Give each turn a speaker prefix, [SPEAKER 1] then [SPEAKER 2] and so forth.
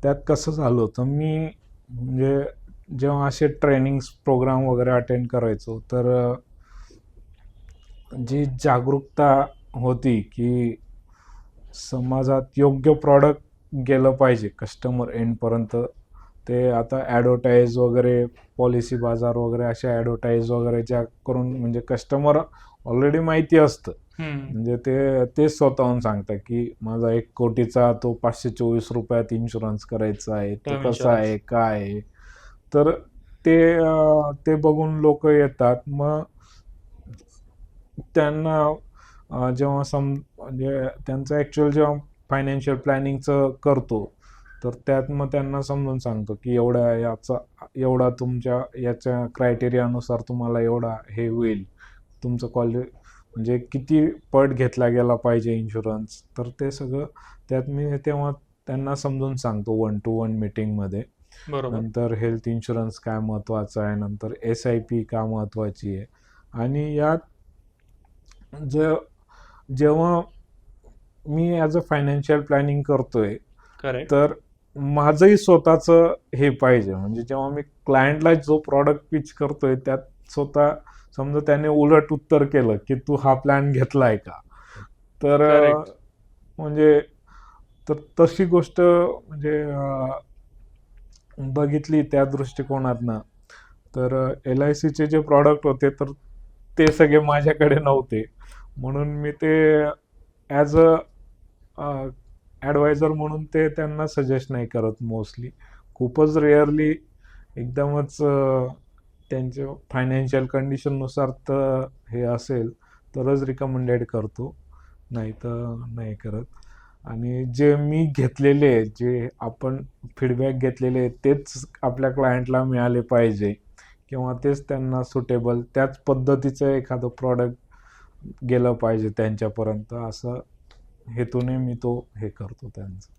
[SPEAKER 1] त्यात कसं झालं होतं, मी म्हणजे जेव्हा असे ट्रेनिंग्स प्रोग्राम वगैरे अटेंड करायचो, तर जी जागरूकता होती की समाजात योग्य प्रॉडक्ट गेलं पाहिजे कस्टमर एंडपर्यंत. ते आता ॲडव्हर्टाईज वगैरे, पॉलिसी बाजार वगैरे अशा ॲडव्हर्टाईज वगैरे ज्या करून म्हणजे कस्टमर ऑलरेडी माहिती असतं.
[SPEAKER 2] हम्म.
[SPEAKER 1] म्हणजे तेच स्वतःहून सांगतात की माझा 1 कोटीचा तो 524 रुपयात इन्शुरन्स करायचा आहे, तो
[SPEAKER 2] टर्म
[SPEAKER 1] कसा
[SPEAKER 2] इन्शुरन्स.
[SPEAKER 1] आहे, काय आहे. तर ते बघून लोक येतात. मग त्यांना जेव्हा म्हणजे त्यांचं ॲक्च्युअल जेव्हा फायनान्शियल प्लॅनिंगचं करतो, तर त्यात मग त्यांना समजून सांगतो की एवढा तुमच्या याच्या क्रायटेरियानुसार तुम्हाला एवढा हे होईल, तुमचं म्हणजे किती पट घेतला गेला पाहिजे इन्शुरन्स. तर ते सगळं त्यात मी तेव्हा त्यांना समजून सांगतो 1-to-1 मीटिंगमध्ये.
[SPEAKER 2] बरोबर.
[SPEAKER 1] नंतर हेल्थ इन्शुरन्स काय महत्त्वाचं आहे, नंतर SIP का महत्त्वाची आहे. आणि यात जे जेव्हा मी ॲज अ फायनान्शियल प्लॅनिंग करतोय,
[SPEAKER 2] करेक्ट.
[SPEAKER 1] तर माझंही स्वतःचं हे पाहिजे. म्हणजे जेव्हा मी क्लायंटला जो प्रॉडक्ट पिच करतोय, त्यात स्वतः समजा त्याने उलट उत्तर केलं की तू हा प्लॅन घेतलाय का, तर
[SPEAKER 2] करेक्ट.
[SPEAKER 1] म्हणजे तर तशी गोष्ट म्हणजे बघितली त्या दृष्टिकोनातनं, तर LICचे जे प्रॉडक्ट होते, तर ते सगळे माझ्याकडे नव्हते. म्हणून मी ते ॲज अ ॲडवायझर म्हणून ते त्यांना सजेस्ट नाही करत मोस्टली. खूपच रेअरली एकदमच त्यांच्या फायनान्शियल कंडिशननुसार तर हे असेल तरच रिकमेंडेड करतो, नाही तर नाही करत. आणि जे मी घेतलेले, जे आपण फीडबॅक घेतलेले तेच आपल्या क्लायंटला मिळाले पाहिजे, किंवा तेच त्यांना सुटेबल त्याच पद्धतीचं एखादं प्रॉडक्ट गेलं पाहिजे त्यांच्यापर्यंत, असं हेतूने मी तो हे करतो त्यांचं.